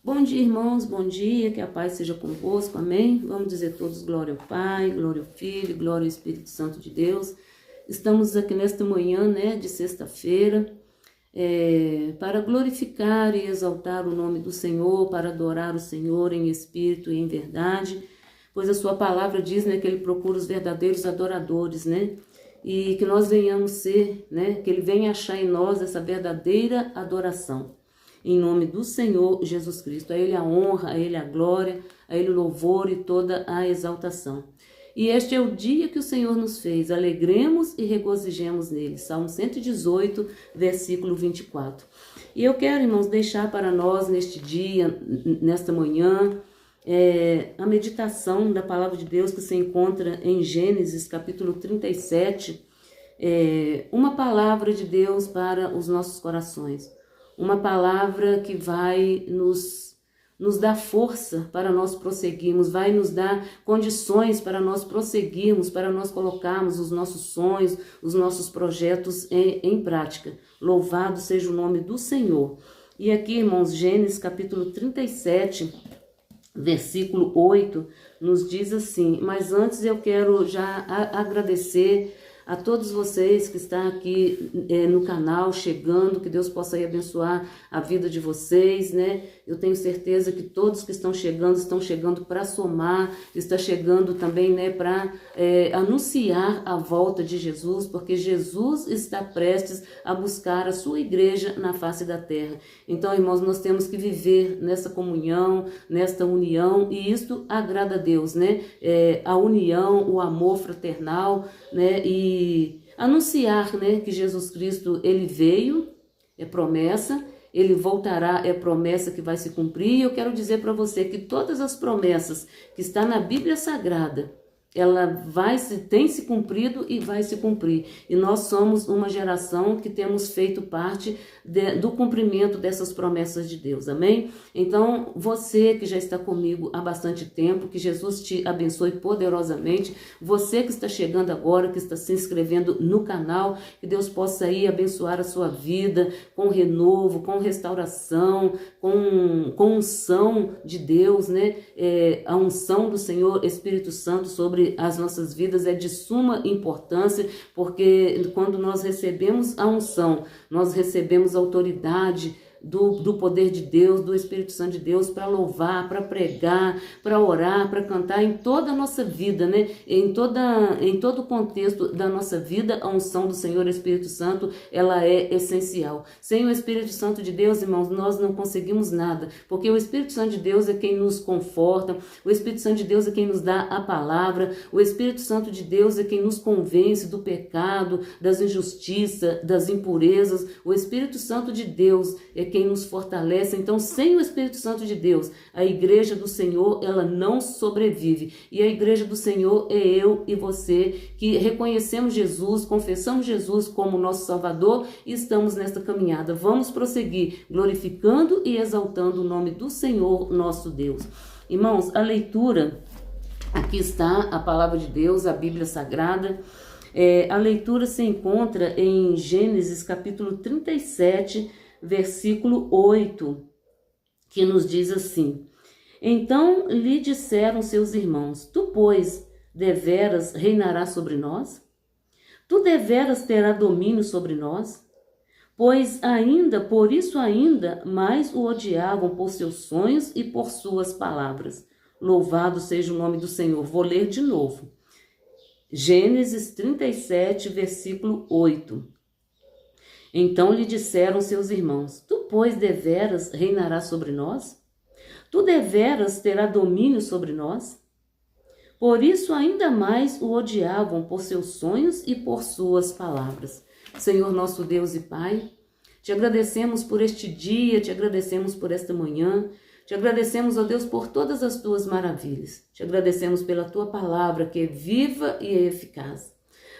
Bom dia, irmãos, bom dia, que a paz seja convosco, amém? Vamos dizer todos glória ao Pai, glória ao Filho, glória ao Espírito Santo de Deus. Estamos aqui nesta manhã, de sexta-feira, para glorificar e exaltar o nome do Senhor, para adorar o Senhor em espírito e em verdade, pois a sua palavra diz, que Ele procura os verdadeiros adoradores, e que nós venhamos ser, que Ele venha achar em nós essa verdadeira adoração. Em nome do Senhor Jesus Cristo, a Ele a honra, a Ele a glória, a Ele o louvor e toda a exaltação. E este é o dia que o Senhor nos fez, alegremos e regozijemos nele. Salmo 118, versículo 24. E eu quero, irmãos, deixar para nós neste dia, nesta manhã, a meditação da palavra de Deus que se encontra em Gênesis, capítulo 37, uma palavra de Deus para os nossos corações. Uma palavra que vai nos dar força para nós prosseguirmos, vai nos dar condições para nós prosseguirmos, para nós colocarmos os nossos sonhos, os nossos projetos em prática. Louvado seja o nome do Senhor. E aqui, irmãos, Gênesis capítulo 37, versículo 8, nos diz assim: mas antes eu quero já agradecer a todos vocês que estão aqui no canal, chegando, que Deus possa aí abençoar a vida de vocês, Eu tenho certeza que todos que estão chegando para somar, está chegando também, para anunciar a volta de Jesus, porque Jesus está prestes a buscar a sua igreja na face da terra. Então, irmãos, nós temos que viver nessa comunhão, nesta união, e isto agrada a Deus, A união, o amor fraternal, e anunciar, que Jesus Cristo, ele veio, é promessa, ele voltará, é promessa que vai se cumprir. E eu quero dizer para você que todas as promessas que estão na Bíblia Sagrada, ela tem se cumprido e vai se cumprir. E nós somos uma geração que temos feito parte do cumprimento dessas promessas de Deus, amém? Então, você que já está comigo há bastante tempo, que Jesus te abençoe poderosamente. Você que está chegando agora, que está se inscrevendo no canal, que Deus possa aí abençoar a sua vida com renovo, com restauração, com unção de Deus, a unção do Senhor Espírito Santo sobre as nossas vidas é de suma importância, porque quando nós recebemos a unção, nós recebemos a autoridade do poder de Deus, do Espírito Santo de Deus, para louvar, para pregar, para orar, para cantar em toda a nossa vida, Em todo o contexto da nossa vida, a unção do Senhor Espírito Santo, ela é essencial. Sem o Espírito Santo de Deus, irmãos, nós não conseguimos nada, porque o Espírito Santo de Deus é quem nos conforta, o Espírito Santo de Deus é quem nos dá a palavra, o Espírito Santo de Deus é quem nos convence do pecado, das injustiças, das impurezas. O Espírito Santo de Deus é quem nos fortalece. Então, sem o Espírito Santo de Deus, a igreja do Senhor, ela não sobrevive. E a igreja do Senhor é eu e você, que reconhecemos Jesus, confessamos Jesus como nosso Salvador e estamos nesta caminhada. Vamos prosseguir glorificando e exaltando o nome do Senhor, nosso Deus. Irmãos, a leitura, aqui está a palavra de Deus, a Bíblia Sagrada. A leitura se encontra em Gênesis capítulo 37, versículo 8, que nos diz assim: então lhe disseram seus irmãos: tu, pois, deveras reinarás sobre nós? Tu deveras terás domínio sobre nós? Pois por isso ainda mais o odiavam por seus sonhos e por suas palavras. Louvado seja o nome do Senhor. Vou ler de novo. Gênesis 37, versículo 8. Então lhe disseram seus irmãos: tu, pois, deveras reinarás sobre nós? Tu deveras terás domínio sobre nós? Por isso ainda mais o odiavam por seus sonhos e por suas palavras. Senhor nosso Deus e Pai, te agradecemos por este dia, te agradecemos por esta manhã, te agradecemos, ó Deus, por todas as tuas maravilhas. Te agradecemos pela tua palavra, que é viva e é eficaz.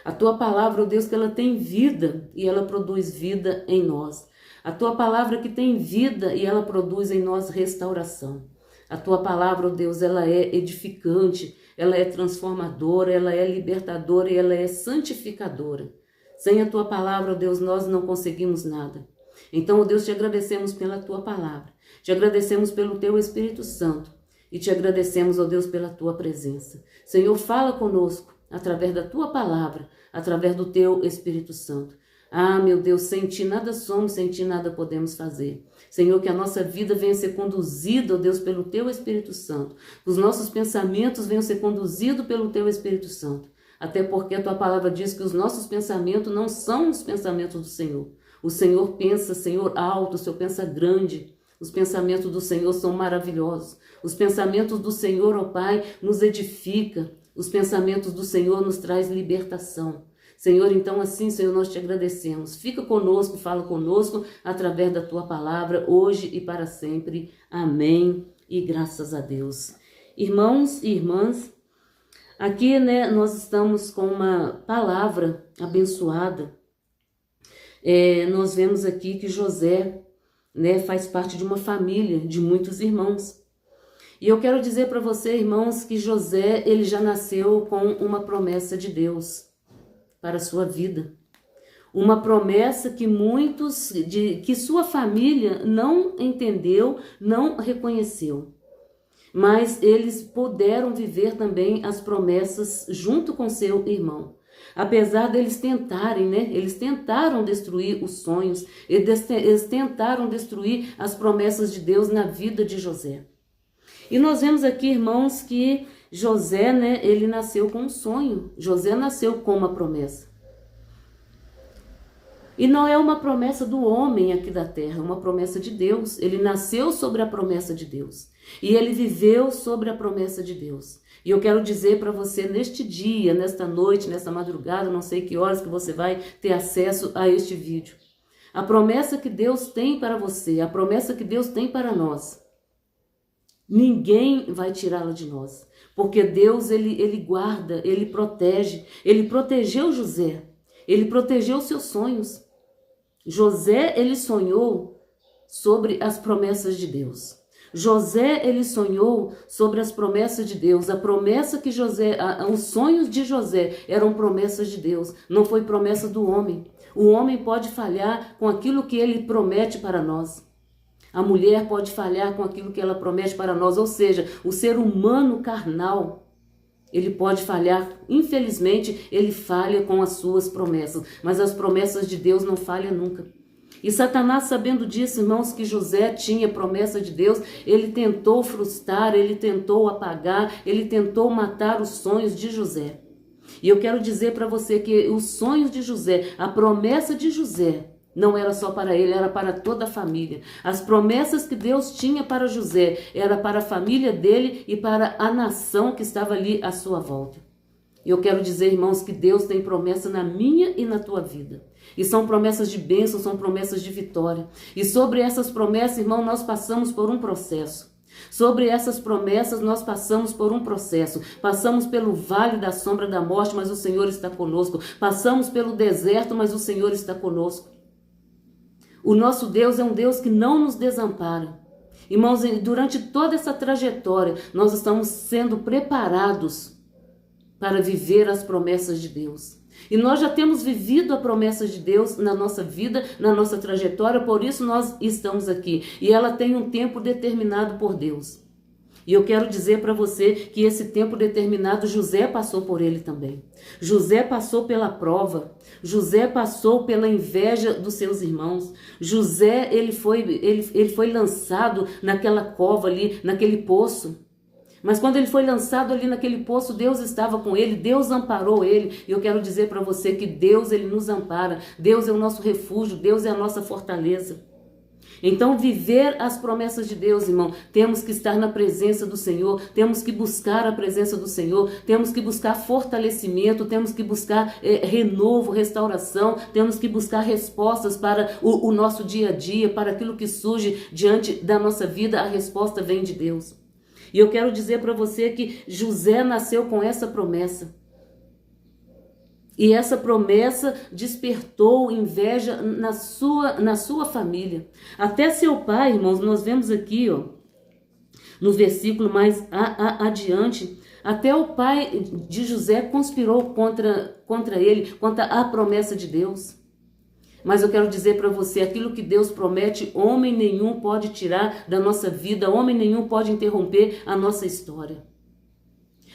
A tua palavra, ó Deus, que ela tem vida e ela produz vida em nós. A tua palavra que tem vida e ela produz em nós restauração. A tua palavra, ó Deus, ela é edificante, ela é transformadora, ela é libertadora e ela é santificadora. Sem a tua palavra, ó Deus, nós não conseguimos nada. Então, ó Deus, te agradecemos pela tua palavra, te agradecemos pelo teu Espírito Santo e te agradecemos, ó Deus, pela tua presença. Senhor, fala conosco através da tua palavra, através do teu Espírito Santo. Ah, meu Deus, sem ti nada somos, sem ti nada podemos fazer. Senhor, que a nossa vida venha ser conduzida, ó Deus, pelo teu Espírito Santo. Que os nossos pensamentos venham ser conduzidos pelo teu Espírito Santo. Até porque a tua palavra diz que os nossos pensamentos não são os pensamentos do Senhor. O Senhor pensa, Senhor, alto, o Senhor pensa grande. Os pensamentos do Senhor são maravilhosos. Os pensamentos do Senhor, ó Pai, nos edifica. Os pensamentos do Senhor nos traz libertação. Senhor, então assim, Senhor, nós te agradecemos. Fica conosco, fala conosco através da tua palavra, hoje e para sempre. Amém e graças a Deus. Irmãos e irmãs, aqui, né, nós estamos com uma palavra abençoada. Nós vemos aqui que José, né, faz parte de uma família de muitos irmãos. E eu quero dizer para você, irmãos, que José, ele já nasceu com uma promessa de Deus para a sua vida. Uma promessa que que sua família não entendeu, não reconheceu. Mas eles puderam viver também as promessas junto com seu irmão. Apesar deles tentarem, né? Eles tentaram destruir os sonhos, eles tentaram destruir as promessas de Deus na vida de José. E nós vemos aqui, irmãos, que José, né, ele nasceu com um sonho. José nasceu com uma promessa. E não é uma promessa do homem aqui da terra, é uma promessa de Deus. Ele nasceu sobre a promessa de Deus. E ele viveu sobre a promessa de Deus. E eu quero dizer para você neste dia, nesta noite, nesta madrugada, não sei que horas que você vai ter acesso a este vídeo. A promessa que Deus tem para você, a promessa que Deus tem para nós, ninguém vai tirá-la de nós. Porque Deus, ele guarda, ele protege. Ele protegeu José. Ele protegeu seus sonhos. José, ele sonhou sobre as promessas de Deus. José, ele sonhou sobre as promessas de Deus. A promessa que os sonhos de José eram promessas de Deus. Não foi promessa do homem. O homem pode falhar com aquilo que ele promete para nós. A mulher pode falhar com aquilo que ela promete para nós. Ou seja, o ser humano carnal, ele pode falhar, infelizmente, ele falha com as suas promessas. Mas as promessas de Deus não falham nunca. E Satanás, sabendo disso, irmãos, que José tinha promessa de Deus, ele tentou frustrar, ele tentou apagar, ele tentou matar os sonhos de José. E eu quero dizer para você que os sonhos de José, a promessa de José, não era só para ele, era para toda a família. As promessas que Deus tinha para José era para a família dele e para a nação que estava ali à sua volta. E eu quero dizer, irmãos, que Deus tem promessa na minha e na tua vida. E são promessas de bênção, são promessas de vitória. E sobre essas promessas, irmão, nós passamos por um processo. Sobre essas promessas nós passamos por um processo. Passamos pelo vale da sombra da morte, mas o Senhor está conosco. Passamos pelo deserto, mas o Senhor está conosco. O nosso Deus é um Deus que não nos desampara. Irmãos, durante toda essa trajetória, nós estamos sendo preparados para viver as promessas de Deus. E nós já temos vivido a promessa de Deus na nossa vida, na nossa trajetória, por isso nós estamos aqui. E ela tem um tempo determinado por Deus. E eu quero dizer para você que esse tempo determinado, José passou por ele também. José passou pela prova. José passou pela inveja dos seus irmãos. José, ele foi lançado naquela cova ali, naquele poço. Mas quando ele foi lançado ali naquele poço, Deus estava com ele, Deus amparou ele. E eu quero dizer para você que Deus, ele nos ampara. Deus é o nosso refúgio, Deus é a nossa fortaleza. Então, viver as promessas de Deus, irmão, temos que estar na presença do Senhor, temos que buscar a presença do Senhor, temos que buscar fortalecimento, temos que buscar renovo, restauração, temos que buscar respostas para o nosso dia a dia, para aquilo que surge diante da nossa vida, a resposta vem de Deus. E eu quero dizer para você que José nasceu com essa promessa. E essa promessa despertou inveja na sua família. Até seu pai, irmãos, nós vemos aqui, ó, no versículo mais adiante, até o pai de José conspirou contra ele, contra a promessa de Deus. Mas eu quero dizer para você, aquilo que Deus promete, homem nenhum pode tirar da nossa vida, homem nenhum pode interromper a nossa história.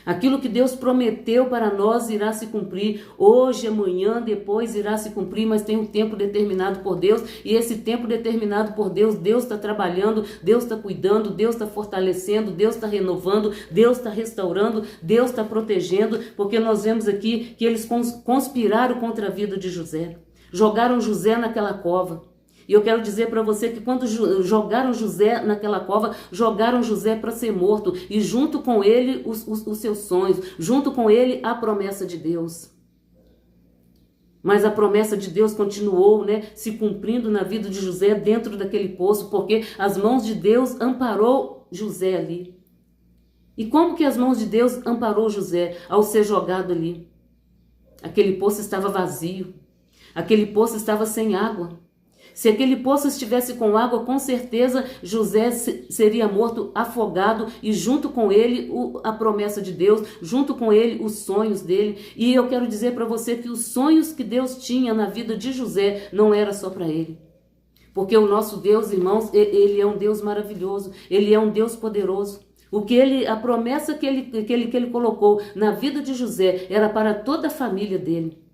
Aquilo que Deus prometeu para nós irá se cumprir, hoje, amanhã, depois irá se cumprir, mas tem um tempo determinado por Deus, e esse tempo determinado por Deus, Deus está trabalhando, Deus está cuidando, Deus está fortalecendo, Deus está renovando, Deus está restaurando, Deus está protegendo, porque nós vemos aqui que eles conspiraram contra a vida de José, jogaram José naquela cova. E eu quero dizer para você que quando jogaram José naquela cova, jogaram José para ser morto. E junto com ele os seus sonhos, junto com ele a promessa de Deus. Mas a promessa de Deus continuou, se cumprindo na vida de José dentro daquele poço, porque as mãos de Deus amparou José ali. E como que as mãos de Deus amparou José ao ser jogado ali? Aquele poço estava vazio, aquele poço estava sem água. Se aquele poço estivesse com água, com certeza José seria morto afogado e junto com ele a promessa de Deus, junto com ele os sonhos dele. E eu quero dizer para você que os sonhos que Deus tinha na vida de José não era só para ele. Porque o nosso Deus, irmãos, ele é um Deus maravilhoso, ele é um Deus poderoso. A promessa que ele colocou na vida de José era para toda a família dele.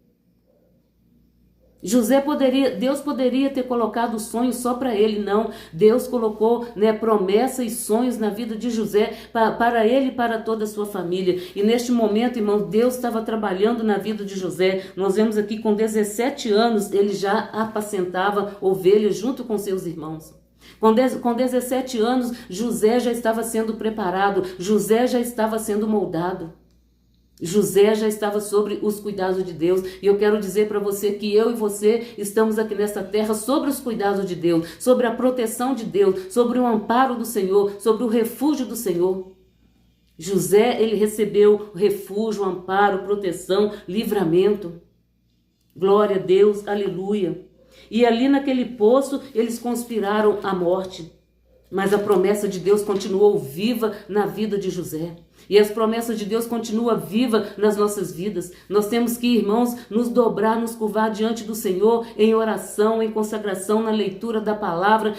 Deus poderia ter colocado sonhos só para ele, não. Deus colocou promessas e sonhos na vida de José para ele e para toda a sua família. E neste momento, irmão, Deus estava trabalhando na vida de José. Nós vemos aqui com 17 anos, ele já apacentava ovelhas junto com seus irmãos. Com 17 anos, José já estava sendo preparado, José já estava sendo moldado. José já estava sobre os cuidados de Deus. E eu quero dizer para você que eu e você estamos aqui nesta terra sobre os cuidados de Deus, sobre a proteção de Deus, sobre o amparo do Senhor, sobre o refúgio do Senhor. José, ele recebeu refúgio, amparo, proteção, livramento. Glória a Deus, aleluia. E ali naquele poço eles conspiraram a morte. Mas a promessa de Deus continuou viva na vida de José. E as promessas de Deus continuam vivas nas nossas vidas. Nós temos que, irmãos, nos dobrar, nos curvar diante do Senhor em oração, em consagração, na leitura da palavra,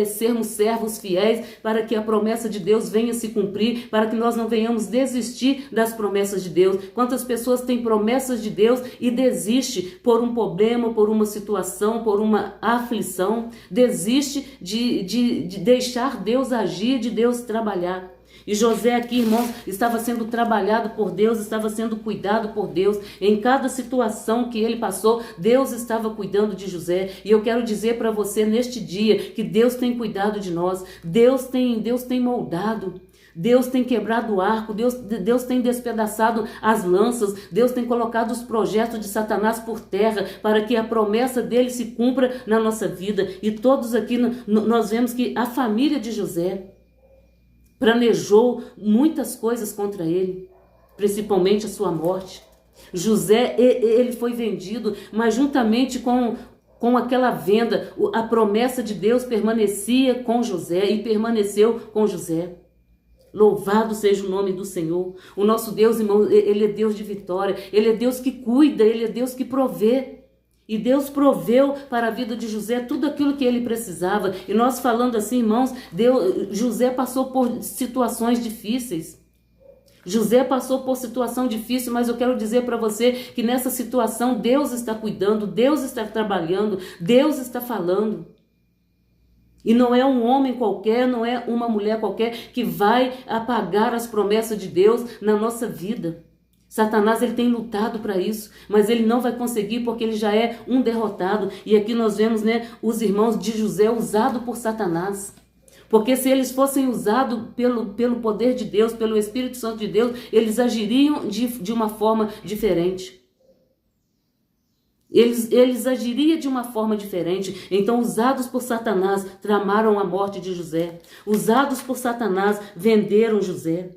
sermos servos fiéis para que a promessa de Deus venha se cumprir, para que nós não venhamos desistir das promessas de Deus. Quantas pessoas têm promessas de Deus e desiste por um problema, por uma situação, por uma aflição, desiste de deixar Deus agir, de Deus trabalhar. E José aqui, irmãos, estava sendo trabalhado por Deus, estava sendo cuidado por Deus. Em cada situação que ele passou, Deus estava cuidando de José. E eu quero dizer para você neste dia que Deus tem cuidado de nós. Deus tem moldado. Deus tem quebrado o arco, Deus tem despedaçado as lanças, Deus tem colocado os projetos de Satanás por terra para que a promessa dele se cumpra na nossa vida. E todos aqui nós vemos que a família de José planejou muitas coisas contra ele, principalmente a sua morte. José, ele foi vendido, mas juntamente com aquela venda, a promessa de Deus permanecia com José e permaneceu com José. Louvado seja o nome do Senhor. O nosso Deus, irmão, ele é Deus de vitória, ele é Deus que cuida, ele é Deus que provê. E Deus proveu para a vida de José tudo aquilo que ele precisava. E nós falando assim, irmãos, José passou por situações difíceis. José passou por situação difícil, mas eu quero dizer para você que nessa situação Deus está cuidando, Deus está trabalhando, Deus está falando. E não é um homem qualquer, não é uma mulher qualquer que vai apagar as promessas de Deus na nossa vida. Satanás, ele tem lutado para isso, mas ele não vai conseguir porque ele já é um derrotado. E aqui nós vemos, os irmãos de José usados por Satanás. Porque se eles fossem usados pelo poder de Deus, pelo Espírito Santo de Deus, eles agiriam de uma forma diferente. Eles agiriam de uma forma diferente. Então, usados por Satanás, tramaram a morte de José. Usados por Satanás, venderam José.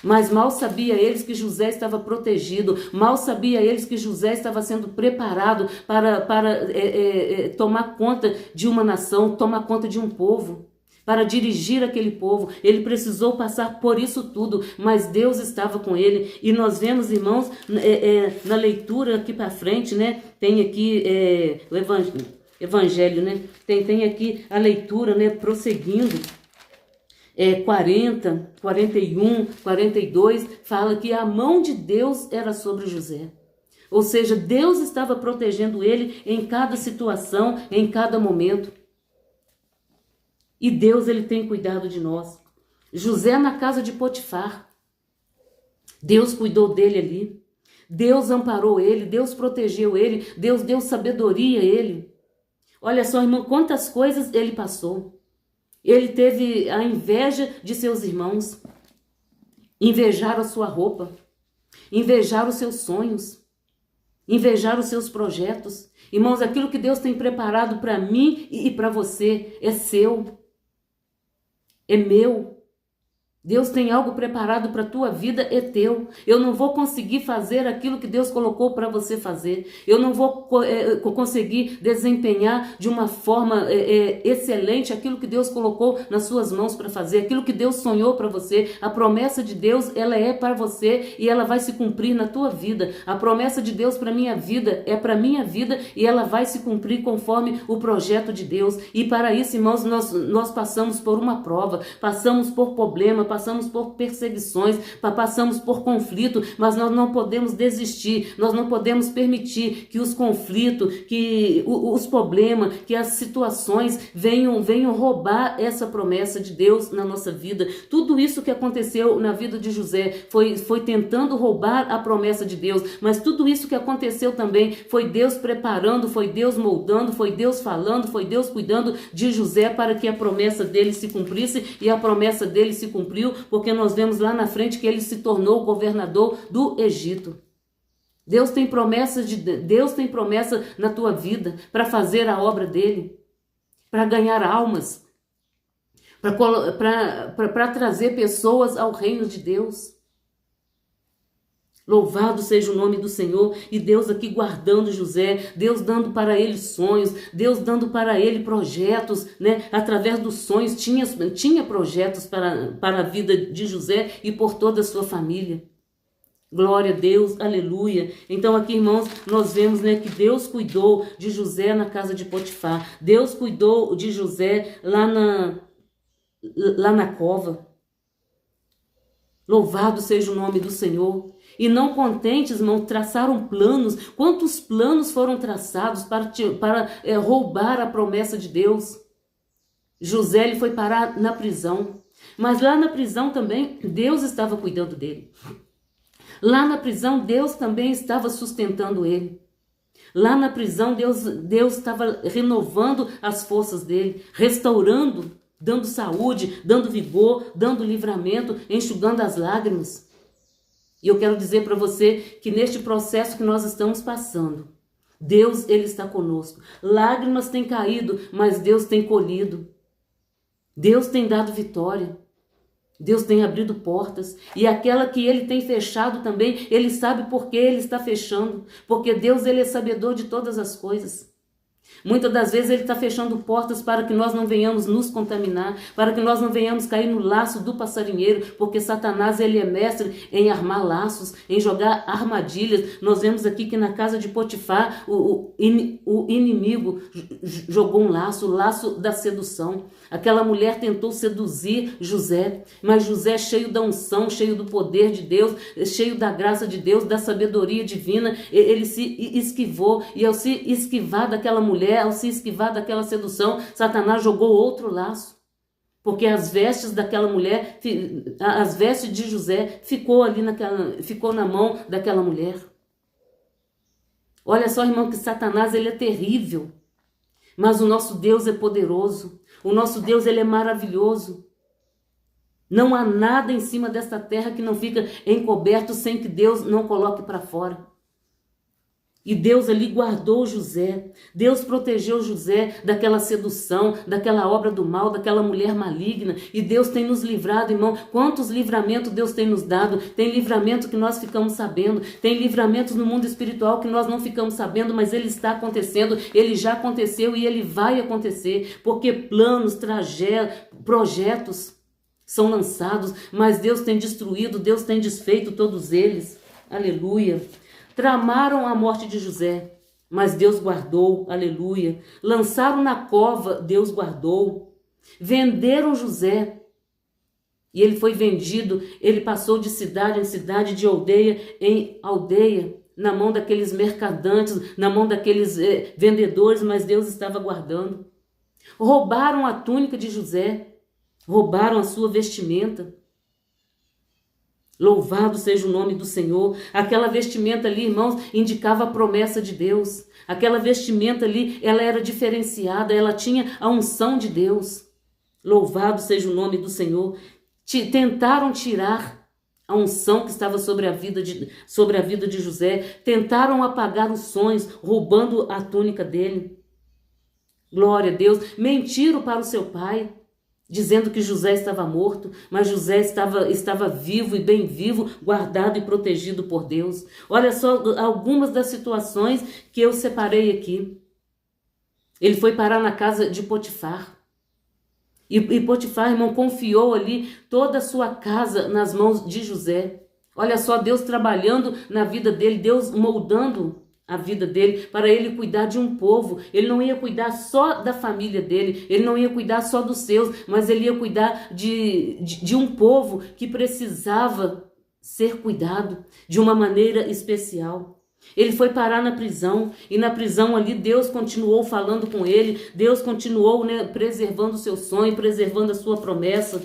Mas mal sabia eles que José estava protegido, mal sabia eles que José estava sendo preparado para tomar conta de uma nação, tomar conta de um povo. para dirigir aquele povo. Ele precisou passar por isso tudo, mas Deus estava com ele. E nós vemos, irmãos, na leitura aqui para frente, né? Tem aqui o evangelho, né? Tem aqui a leitura, né? Prosseguindo. 40, 41, 42, fala que a mão de Deus era sobre José. Ou seja, Deus estava protegendo ele em cada situação, em cada momento. E Deus, ele tem cuidado de nós. José na casa de Potifar. Deus cuidou dele ali. Deus amparou ele, Deus protegeu ele, Deus deu sabedoria a ele. Olha só, irmão, quantas coisas ele passou. Ele teve a inveja de seus irmãos, invejaram a sua roupa, invejaram os seus sonhos, invejaram os seus projetos. Irmãos, aquilo que Deus tem preparado para mim e para você é seu, é meu. Deus tem algo preparado para a tua vida, é teu. Eu não vou conseguir fazer aquilo que Deus colocou para você fazer. Eu não vou conseguir desempenhar de uma forma excelente aquilo que Deus colocou nas suas mãos para fazer, aquilo que Deus sonhou para você. A promessa de Deus, ela é para você e ela vai se cumprir na tua vida. A promessa de Deus para minha vida é para minha vida e ela vai se cumprir conforme o projeto de Deus. E para isso, irmãos, nós passamos por uma prova, passamos por problema, passamos por perseguições, passamos por conflito, mas nós não podemos desistir, nós não podemos permitir que os conflitos, que os problemas, que as situações venham roubar essa promessa de Deus na nossa vida. Tudo isso que aconteceu na vida de José foi tentando roubar a promessa de Deus, mas tudo isso que aconteceu também foi Deus preparando, foi Deus moldando, foi Deus falando, foi Deus cuidando de José para que a promessa dele se cumprisse, e a promessa dele se cumpriu, porque nós vemos lá na frente que ele se tornou governador do Egito. Deus tem promessa na tua vida para fazer a obra dele, para ganhar almas, para trazer pessoas ao reino de Deus. Louvado seja o nome do Senhor. E Deus aqui guardando José, Deus dando para ele sonhos, Deus dando para ele projetos, né? Através dos sonhos tinha projetos para a vida de José e por toda a sua família. Glória a Deus, aleluia. Então aqui, irmãos, nós vemos, né, que Deus cuidou de José na casa de Potifar. Deus cuidou de José lá na cova. Louvado seja o nome do Senhor. E não contentes, irmão, traçaram planos. Quantos planos foram traçados para roubar a promessa de Deus? José, ele foi parar na prisão. Mas lá na prisão também, Deus estava cuidando dele. Lá na prisão, Deus também estava sustentando ele. Lá na prisão, Deus estava renovando as forças dele, restaurando, dando saúde, dando vigor, dando livramento, enxugando as lágrimas. E eu quero dizer para você que neste processo que nós estamos passando, Deus, ele está conosco. Lágrimas têm caído, mas Deus tem colhido. Deus tem dado vitória. Deus tem abrido portas. E aquela que ele tem fechado também, ele sabe por que ele está fechando. Porque Deus, ele é sabedor de todas as coisas. Muitas das vezes ele está fechando portas para que nós não venhamos nos contaminar, para que nós não venhamos cair no laço do passarinheiro, porque Satanás, ele é mestre em armar laços, em jogar armadilhas. Nós vemos aqui que na casa de Potifar o inimigo jogou um laço, o laço da sedução. Aquela mulher tentou seduzir José, mas José, cheio da unção, cheio do poder de Deus, cheio da graça de Deus, da sabedoria divina, ele se esquivou, e ao se esquivar daquela mulher, ao se esquivar daquela sedução, Satanás jogou outro laço, porque as vestes daquela mulher, as vestes de José ficou na mão daquela mulher. Olha só, irmão, que Satanás, ele é terrível, mas o nosso Deus é poderoso, o nosso Deus, ele é maravilhoso. Não há nada em cima desta terra que não fica encoberto sem que Deus não coloque para fora. E Deus ali guardou José, Deus protegeu José daquela sedução, daquela obra do mal, daquela mulher maligna. E Deus tem nos livrado, irmão. Quantos livramentos Deus tem nos dado? Tem livramento que nós ficamos sabendo, tem livramentos no mundo espiritual que nós não ficamos sabendo, mas ele está acontecendo, ele já aconteceu e ele vai acontecer, porque planos, projetos são lançados, mas Deus tem destruído, Deus tem desfeito todos eles. Aleluia. Tramaram a morte de José, mas Deus guardou, aleluia. Lançaram na cova, Deus guardou. Venderam José, e ele foi vendido, ele passou de cidade em cidade, de aldeia em aldeia, na mão daqueles mercadantes, na mão daqueles vendedores, mas Deus estava guardando. Roubaram a túnica de José, roubaram a sua vestimenta. Louvado seja o nome do Senhor. Aquela vestimenta ali, irmãos, indicava a promessa de Deus. Aquela vestimenta ali, ela era diferenciada, ela tinha a unção de Deus. Louvado seja o nome do Senhor. Tentaram tirar a unção que estava sobre a vida de José. Tentaram apagar os sonhos, roubando a túnica dele. Glória a Deus. Mentiram para o seu pai, dizendo que José estava morto, mas José estava vivo e bem vivo, guardado e protegido por Deus. Olha só algumas das situações que eu separei aqui. Ele foi parar na casa de Potifar. E Potifar, irmão, confiou ali toda a sua casa nas mãos de José. Olha só, Deus trabalhando na vida dele, Deus moldando a vida dele, para ele cuidar de um povo. Ele não ia cuidar só da família dele, ele não ia cuidar só dos seus, mas ele ia cuidar de um povo que precisava ser cuidado de uma maneira especial. Ele foi parar na prisão, e na prisão ali Deus continuou falando com ele, Deus continuou, preservando o seu sonho, preservando a sua promessa.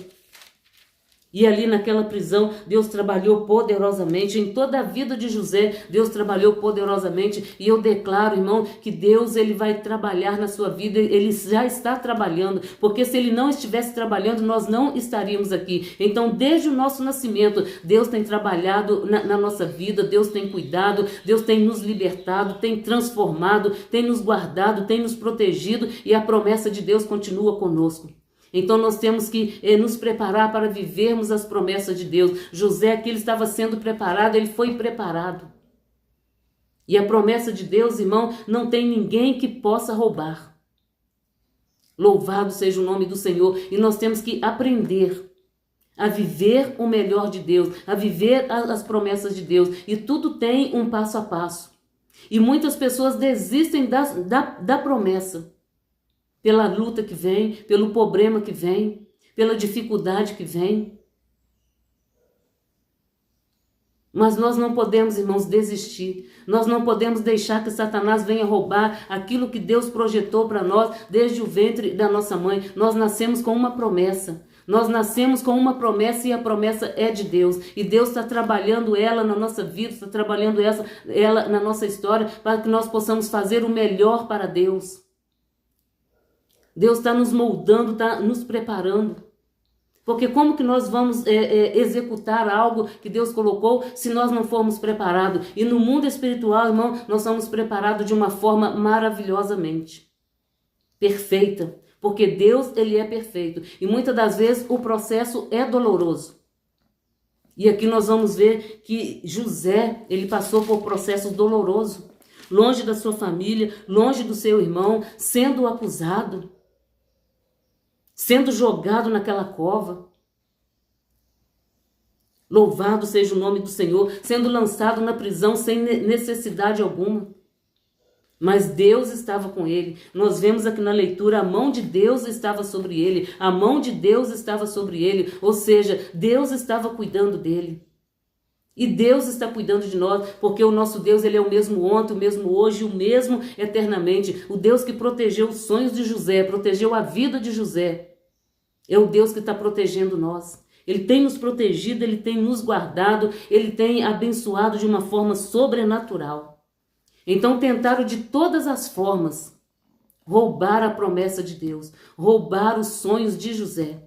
E ali naquela prisão, Deus trabalhou poderosamente. Em toda a vida de José, Deus trabalhou poderosamente. E eu declaro, irmão, que Deus ele vai trabalhar na sua vida. Ele já está trabalhando. Porque se ele não estivesse trabalhando, nós não estaríamos aqui. Então, desde o nosso nascimento, Deus tem trabalhado na nossa vida. Deus tem cuidado. Deus tem nos libertado, tem transformado, tem nos guardado, tem nos protegido. E a promessa de Deus continua conosco. Então nós temos que nos preparar para vivermos as promessas de Deus. José aqui ele estava sendo preparado, ele foi preparado. E a promessa de Deus, irmão, não tem ninguém que possa roubar. Louvado seja o nome do Senhor. E nós temos que aprender a viver o melhor de Deus, a viver as promessas de Deus. E tudo tem um passo a passo. E muitas pessoas desistem da promessa. Pela luta que vem, pelo problema que vem, pela dificuldade que vem. Mas nós não podemos, irmãos, desistir. Nós não podemos deixar que Satanás venha roubar aquilo que Deus projetou para nós desde o ventre da nossa mãe. Nós nascemos com uma promessa. Nós nascemos com uma promessa e a promessa é de Deus. E Deus está trabalhando ela na nossa vida, está trabalhando ela na nossa história para que nós possamos fazer o melhor para Deus. Deus está nos moldando, está nos preparando. Porque como que nós vamos executar algo que Deus colocou se nós não formos preparados? E no mundo espiritual, irmão, nós somos preparados de uma forma maravilhosamente perfeita. Porque Deus, ele é perfeito. E muitas das vezes o processo é doloroso. E aqui nós vamos ver que José, ele passou por processos dolorosos. Longe da sua família, longe do seu irmão, sendo acusado. Sendo jogado naquela cova. Louvado seja o nome do Senhor, sendo lançado na prisão sem necessidade alguma. Mas Deus estava com ele. Nós vemos aqui na leitura, a mão de Deus estava sobre ele. A mão de Deus estava sobre ele. Ou seja, Deus estava cuidando dele. E Deus está cuidando de nós, porque o nosso Deus, ele é o mesmo ontem, o mesmo hoje, o mesmo eternamente. O Deus que protegeu os sonhos de José, protegeu a vida de José, é o Deus que está protegendo nós. Ele tem nos protegido, ele tem nos guardado, ele tem abençoado de uma forma sobrenatural. Então tentaram de todas as formas roubar a promessa de Deus, roubar os sonhos de José.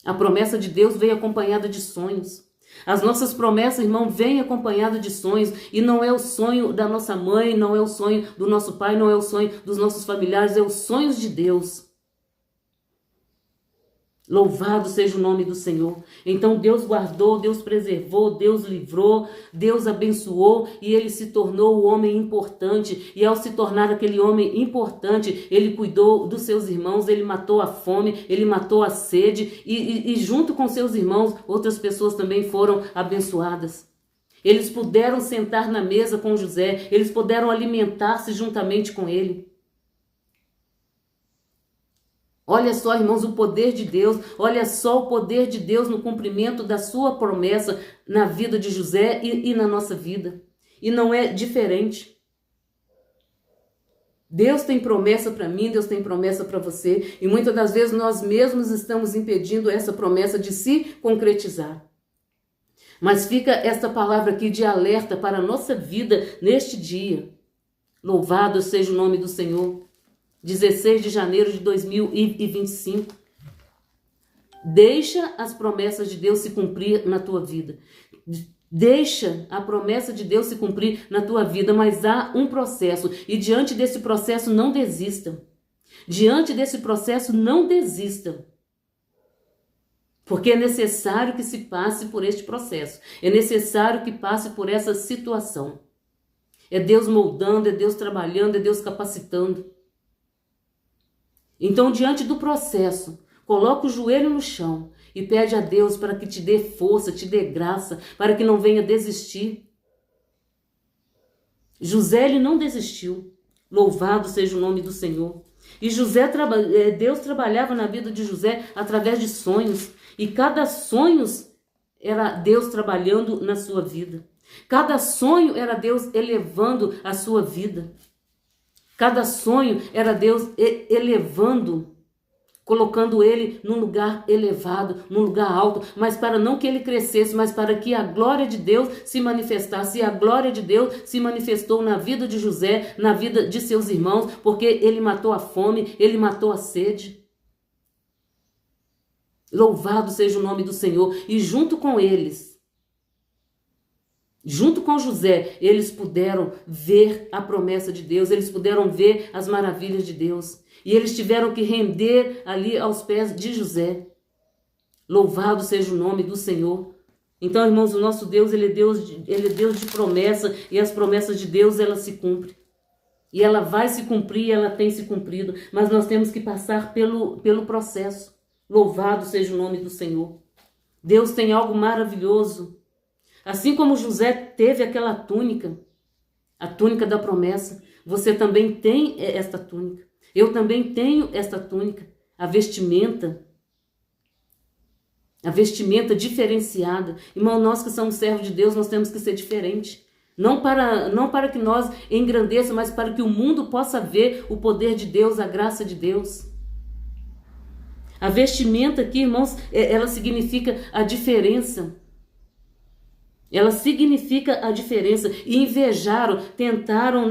A promessa de Deus veio acompanhada de sonhos. As nossas promessas, irmão, vêm acompanhadas de sonhos, e não é o sonho da nossa mãe, não é o sonho do nosso pai, não é o sonho dos nossos familiares, é os sonhos de Deus. Louvado seja o nome do Senhor. Então Deus guardou, Deus preservou, Deus livrou, Deus abençoou, e ele se tornou o homem importante. E ao se tornar aquele homem importante, ele cuidou dos seus irmãos, ele matou a fome, ele matou a sede, e junto com seus irmãos, outras pessoas também foram abençoadas. Eles puderam sentar na mesa com José, eles puderam alimentar-se juntamente com ele. Olha só, irmãos, o poder de Deus, olha só o poder de Deus no cumprimento da sua promessa na vida de José e na nossa vida. E não é diferente. Deus tem promessa para mim, Deus tem promessa para você, e muitas das vezes nós mesmos estamos impedindo essa promessa de se concretizar. Mas fica esta palavra aqui de alerta para a nossa vida neste dia. Louvado seja o nome do Senhor. 16 de janeiro de 2025. Deixa as promessas de Deus se cumprir na tua vida. Deixa a promessa de Deus se cumprir na tua vida, mas há um processo, e diante desse processo não desista. Diante desse processo não desista. Porque é necessário que se passe por este processo. É necessário que passe por essa situação. É Deus moldando, é Deus trabalhando, é Deus capacitando. Então, diante do processo, coloca o joelho no chão e pede a Deus para que te dê força, te dê graça, para que não venha desistir. José, ele não desistiu. Louvado seja o nome do Senhor. E Deus trabalhava na vida de José através de sonhos. E cada sonho era Deus trabalhando na sua vida. Cada sonho era Deus elevando a sua vida. Cada sonho era Deus elevando, colocando ele num lugar elevado, num lugar alto, mas para não que ele crescesse, mas para que a glória de Deus se manifestasse. E a glória de Deus se manifestou na vida de José, na vida de seus irmãos, porque ele matou a fome, ele matou a sede. Louvado seja o nome do Senhor. E junto com eles, junto com José, eles puderam ver a promessa de Deus, eles puderam ver as maravilhas de Deus. E eles tiveram que render ali aos pés de José. Louvado seja o nome do Senhor. Então, irmãos, o nosso Deus, ele é Deus de promessa, e as promessas de Deus, elas se cumprem. E ela vai se cumprir, ela tem se cumprido, mas nós temos que passar pelo processo. Louvado seja o nome do Senhor. Deus tem algo maravilhoso. Assim como José teve aquela túnica, a túnica da promessa, você também tem esta túnica. Eu também tenho esta túnica, a vestimenta diferenciada. Irmão, nós que somos servos de Deus, nós temos que ser diferentes. Não para que nós engrandeçamos, mas para que o mundo possa ver o poder de Deus, a graça de Deus. A vestimenta aqui, irmãos, ela significa a diferença. Ela significa a diferença. E invejaram, tentaram,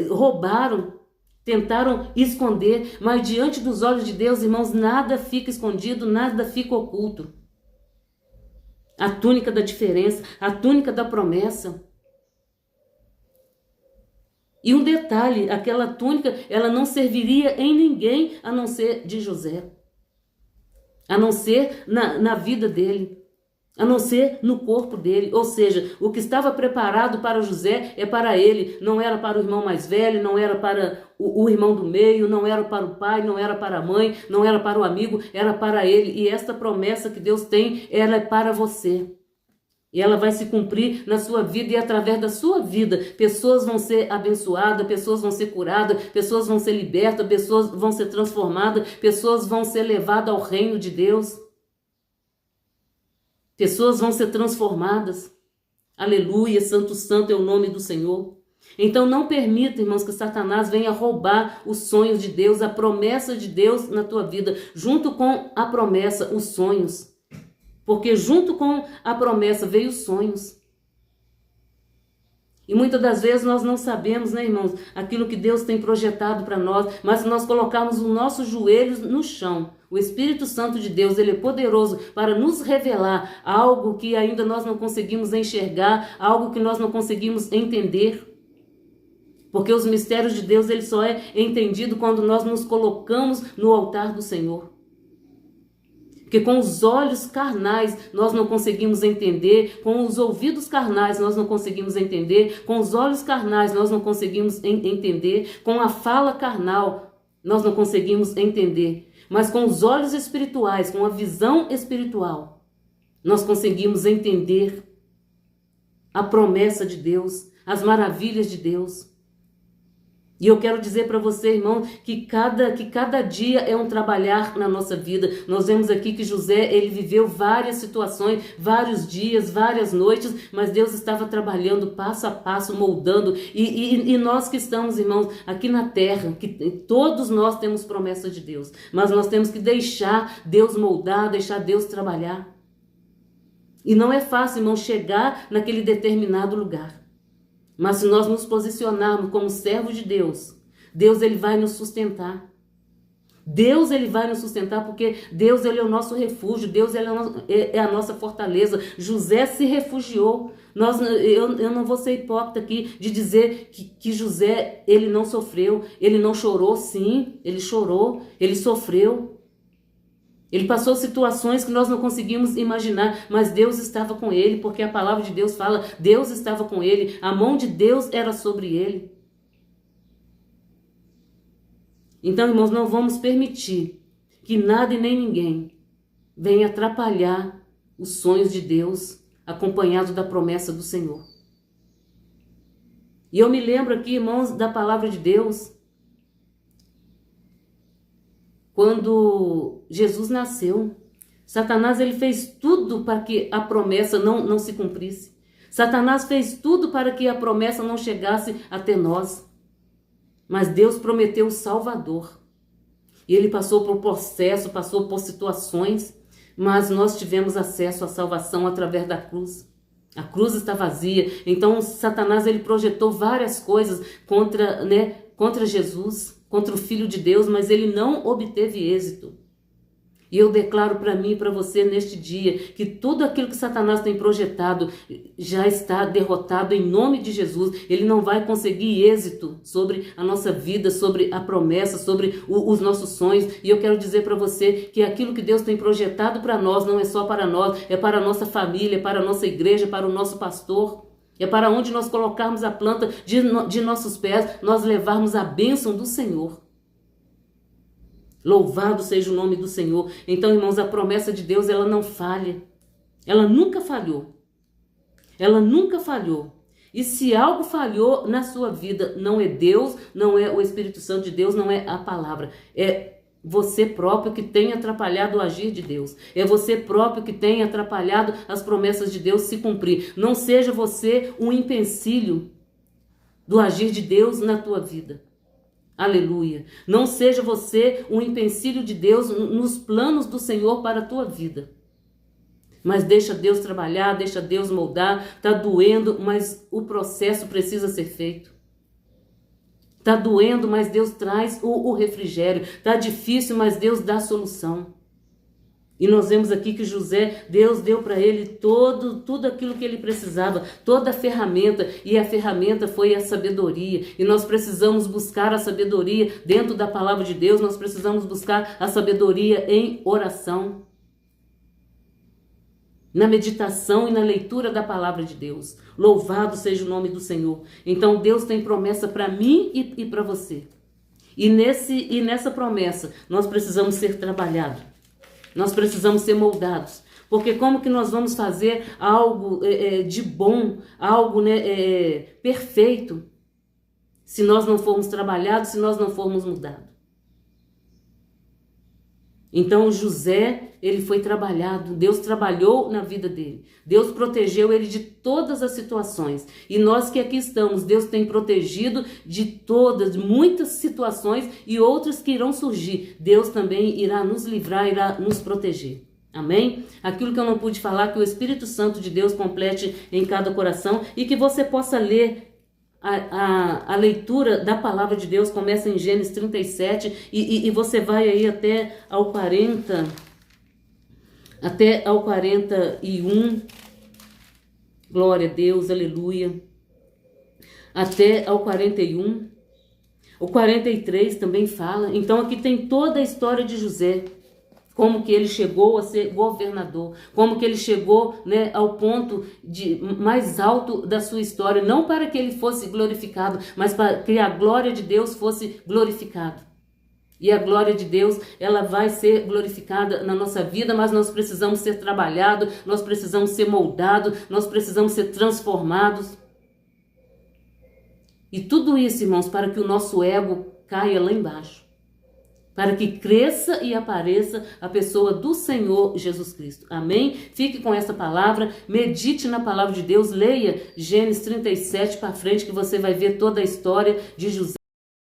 roubaram, tentaram esconder. Mas diante dos olhos de Deus, irmãos, nada fica escondido, nada fica oculto. A túnica da diferença, a túnica da promessa. E um detalhe, aquela túnica, ela não serviria em ninguém a não ser de José. A não ser na vida dele. A não ser no corpo dele. Ou seja, o que estava preparado para José é para ele. Não era para o irmão mais velho, não era para o irmão do meio, não era para o pai, não era para a mãe, não era para o amigo, era para ele. E esta promessa que Deus tem, ela é para você. E ela vai se cumprir na sua vida, e através da sua vida, pessoas vão ser abençoadas, pessoas vão ser curadas, pessoas vão ser libertas, pessoas vão ser transformadas, pessoas vão ser levadas ao reino de Deus. Pessoas vão ser transformadas. Aleluia, santo, santo é o nome do Senhor. Então não permita, irmãos, que Satanás venha roubar os sonhos de Deus, a promessa de Deus na tua vida, junto com a promessa, os sonhos. Porque junto com a promessa veio os sonhos. E muitas das vezes nós não sabemos, né, irmãos, aquilo que Deus tem projetado para nós, mas se nós colocarmos os nossos joelhos no chão, o Espírito Santo de Deus, ele é poderoso para nos revelar algo que ainda nós não conseguimos enxergar, algo que nós não conseguimos entender. Porque os mistérios de Deus, ele só é entendido quando nós nos colocamos no altar do Senhor. Porque com os olhos carnais nós não conseguimos entender, com os ouvidos carnais nós não conseguimos entender, com os olhos carnais nós não conseguimos entender, com a fala carnal nós não conseguimos entender. Mas com os olhos espirituais, com a visão espiritual, nós conseguimos entender a promessa de Deus, as maravilhas de Deus. E eu quero dizer para você, irmão, que cada dia é um trabalhar na nossa vida. Nós vemos aqui que José, ele viveu várias situações, vários dias, várias noites, mas Deus estava trabalhando passo a passo, moldando. E nós que estamos, irmãos, aqui na terra, que todos nós temos promessas de Deus, mas nós temos que deixar Deus moldar, deixar Deus trabalhar. E não é fácil, irmão, chegar naquele determinado lugar. Mas se nós nos posicionarmos como servos de Deus, Deus ele vai nos sustentar. Deus ele vai nos sustentar porque Deus ele é o nosso refúgio, Deus ele é a nossa fortaleza. José se refugiou. Eu não vou ser hipócrita aqui de dizer que José ele não sofreu, ele não chorou. Sim, ele chorou, ele sofreu. Ele passou situações que nós não conseguimos imaginar, mas Deus estava com ele, porque a palavra de Deus fala, Deus estava com ele, a mão de Deus era sobre ele. Então, irmãos, não vamos permitir que nada e nem ninguém venha atrapalhar os sonhos de Deus, acompanhado da promessa do Senhor. E eu me lembro aqui, irmãos, da palavra de Deus, quando Jesus nasceu, Satanás ele fez tudo para que a promessa não se cumprisse. Satanás fez tudo para que a promessa não chegasse até nós. Mas Deus prometeu o Salvador. E ele passou por processo, passou por situações, mas nós tivemos acesso à salvação através da cruz. A cruz está vazia. Então Satanás ele projetou várias coisas contra Jesus, contra o Filho de Deus, mas ele não obteve êxito. E eu declaro para mim e para você neste dia que tudo aquilo que Satanás tem projetado já está derrotado em nome de Jesus. Ele não vai conseguir êxito sobre a nossa vida, sobre a promessa, sobre os nossos sonhos. E eu quero dizer para você que aquilo que Deus tem projetado para nós não é só para nós, é para a nossa família, é para a nossa igreja, para o nosso pastor. É para onde nós colocarmos a planta de nossos pés, nós levarmos a bênção do Senhor. Louvado seja o nome do Senhor. Então, irmãos, a promessa de Deus, ela não falha. Ela nunca falhou. Ela nunca falhou. E se algo falhou na sua vida, não é Deus, não é o Espírito Santo de Deus, não é a palavra. É você próprio que tem atrapalhado o agir de Deus. É você próprio que tem atrapalhado as promessas de Deus se cumprir. Não seja você um empecilho do agir de Deus na tua vida. Aleluia. Não seja você um empecilho de Deus nos planos do Senhor para a tua vida. Mas deixa Deus trabalhar, deixa Deus moldar. Está doendo, mas o processo precisa ser feito. Está doendo, mas Deus traz o refrigério. Está difícil, mas Deus dá a solução. E nós vemos aqui que José, Deus deu para ele tudo aquilo que ele precisava, toda a ferramenta. E a ferramenta foi a sabedoria. E nós precisamos buscar a sabedoria dentro da palavra de Deus. Nós precisamos buscar a sabedoria em oração, na meditação e na leitura da palavra de Deus. Louvado seja o nome do Senhor. Então Deus tem promessa para mim e para você. E nessa promessa nós precisamos ser trabalhados. Nós precisamos ser moldados. Porque como que nós vamos fazer algo de bom, algo perfeito, se nós não formos trabalhados, se nós não formos mudados? Então José, ele foi trabalhado, Deus trabalhou na vida dele. Deus protegeu ele de todas as situações. E nós que aqui estamos, Deus tem protegido de muitas situações e outras que irão surgir. Deus também irá nos livrar, irá nos proteger. Amém? Aquilo que eu não pude falar, que o Espírito Santo de Deus complete em cada coração e que você possa ler a leitura da palavra de Deus começa em Gênesis 37 e você vai aí até ao 40, até ao 41, glória a Deus, aleluia, até ao 41, o 43 também fala. Então aqui tem toda a história de José, como que ele chegou a ser governador, como que ele chegou, né, ao ponto mais alto da sua história, não para que ele fosse glorificado, mas para que a glória de Deus fosse glorificada. E a glória de Deus, ela vai ser glorificada na nossa vida, mas nós precisamos ser trabalhados, nós precisamos ser moldados, nós precisamos ser transformados. E tudo isso, irmãos, para que o nosso ego caia lá embaixo, para que cresça e apareça a pessoa do Senhor Jesus Cristo. Amém? Fique com essa palavra, medite na palavra de Deus, leia Gênesis 37 para frente, que você vai ver toda a história de José.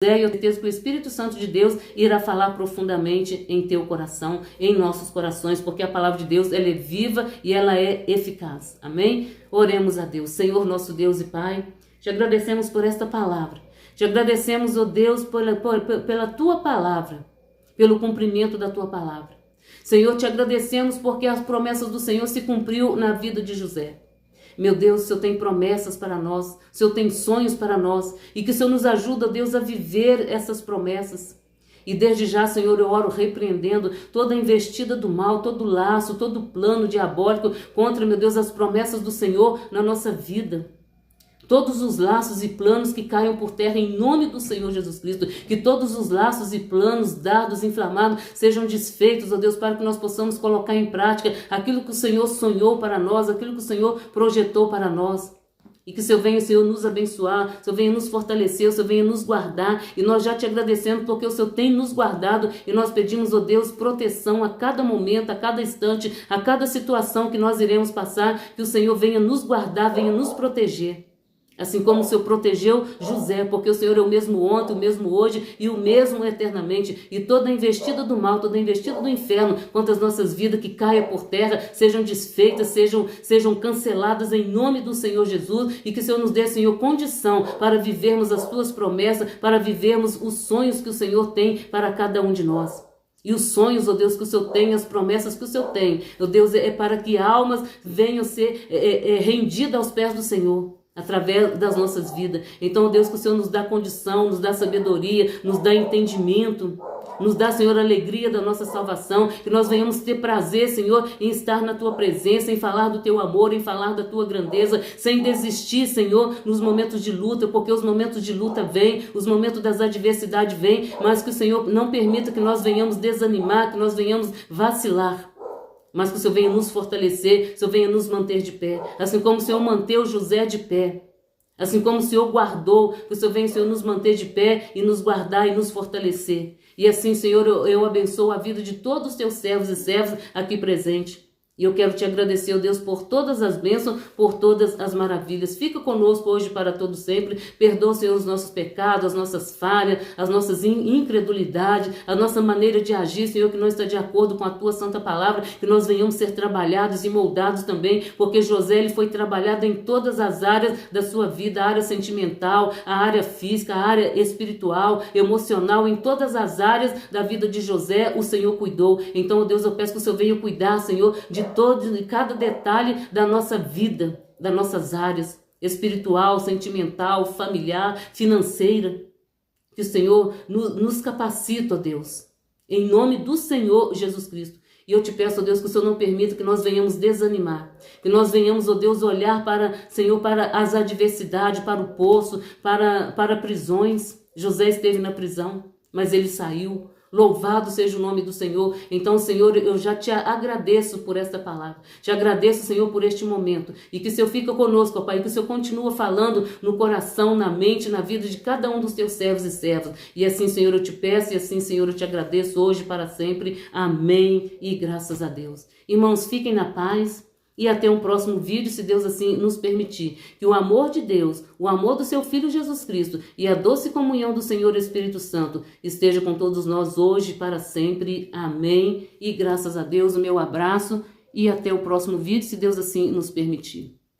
E eu tenho certeza que o Espírito Santo de Deus irá falar profundamente em teu coração, em nossos corações, porque a palavra de Deus, ela é viva e ela é eficaz. Amém? Oremos a Deus. Senhor, nosso Deus e Pai, te agradecemos por esta palavra. Te agradecemos, ó Deus, pela tua palavra, pelo cumprimento da tua palavra. Senhor, te agradecemos porque as promessas do Senhor se cumpriu na vida de José. Meu Deus, o Senhor tem promessas para nós, o Senhor tem sonhos para nós, e que o Senhor nos ajuda, Deus, a viver essas promessas. E desde já, Senhor, eu oro repreendendo toda a investida do mal, todo laço, todo plano diabólico contra, meu Deus, as promessas do Senhor na nossa vida. Todos os laços e planos que caiam por terra em nome do Senhor Jesus Cristo. Que todos os laços e planos, dardos inflamados sejam desfeitos, ó Deus, para que nós possamos colocar em prática aquilo que o Senhor sonhou para nós, aquilo que o Senhor projetou para nós. E que o Senhor venha, Senhor, nos abençoar, o Senhor venha nos fortalecer, o Senhor venha nos guardar. E nós já te agradecemos porque o Senhor tem nos guardado. E nós pedimos, ó Deus, proteção a cada momento, a cada instante, a cada situação que nós iremos passar. Que o Senhor venha nos guardar, venha nos proteger. Assim como o Senhor protegeu José, porque o Senhor é o mesmo ontem, o mesmo hoje e o mesmo eternamente. E toda a investida do mal, toda a investida do inferno contra as nossas vidas que caia por terra, sejam desfeitas, sejam canceladas em nome do Senhor Jesus. E que o Senhor nos dê, Senhor, condição para vivermos as tuas promessas, para vivermos os sonhos que o Senhor tem para cada um de nós. E os sonhos, ó Deus, que o Senhor tem, as promessas que o Senhor tem, ó Deus, é para que almas venham ser rendidas aos pés do Senhor, através das nossas vidas. Então, Deus, que o Senhor nos dá condição, nos dá sabedoria, nos dá entendimento, nos dá, Senhor, a alegria da nossa salvação, que nós venhamos ter prazer, Senhor, em estar na Tua presença, em falar do Teu amor, em falar da Tua grandeza, sem desistir, Senhor, nos momentos de luta, porque os momentos de luta vêm, os momentos das adversidades vêm, mas que o Senhor não permita que nós venhamos desanimar, que nós venhamos vacilar. Mas que o Senhor venha nos fortalecer, o Senhor venha nos manter de pé. Assim como o Senhor manteve José de pé. Assim como o Senhor guardou, que o Senhor venha, Senhor, nos manter de pé e nos guardar e nos fortalecer. E assim, Senhor, eu abençoo a vida de todos os teus servos e servas aqui presentes. E eu quero te agradecer, ó Deus, por todas as bênçãos, por todas as maravilhas. Fica conosco hoje para todo sempre. Perdoa, Senhor, os nossos pecados, as nossas falhas, as nossas incredulidades, a nossa maneira de agir, Senhor, que não está de acordo com a Tua santa palavra, que nós venhamos ser trabalhados e moldados também, porque José, ele foi trabalhado em todas as áreas da sua vida, a área sentimental, a área física, a área espiritual, emocional, em todas as áreas da vida de José, o Senhor cuidou. Então, ó Deus, eu peço que o Senhor venha cuidar, Senhor, de todo e cada detalhe da nossa vida, das nossas áreas espiritual, sentimental, familiar, financeira. Que o Senhor nos capacita, ó Deus, em nome do Senhor Jesus Cristo. E eu te peço, ó Deus, que o Senhor não permita que nós venhamos desanimar, que nós venhamos, ó Deus, olhar para, Senhor, para as adversidades, para o poço, para prisões. José esteve na prisão, mas ele saiu. Louvado seja o nome do Senhor. Então, Senhor, eu já te agradeço por esta palavra. Te agradeço, Senhor, por este momento. E que o Senhor fica conosco, ó Pai. Que o Senhor continua falando no coração, na mente, na vida de cada um dos teus servos e servas. E assim, Senhor, eu te peço e assim, Senhor, eu te agradeço hoje para sempre. Amém. E graças a Deus. Irmãos, fiquem na paz. E até um próximo vídeo, se Deus assim nos permitir. Que o amor de Deus, o amor do seu Filho Jesus Cristo e a doce comunhão do Senhor Espírito Santo esteja com todos nós hoje e para sempre. Amém. E graças a Deus, o meu abraço e até o próximo vídeo, se Deus assim nos permitir.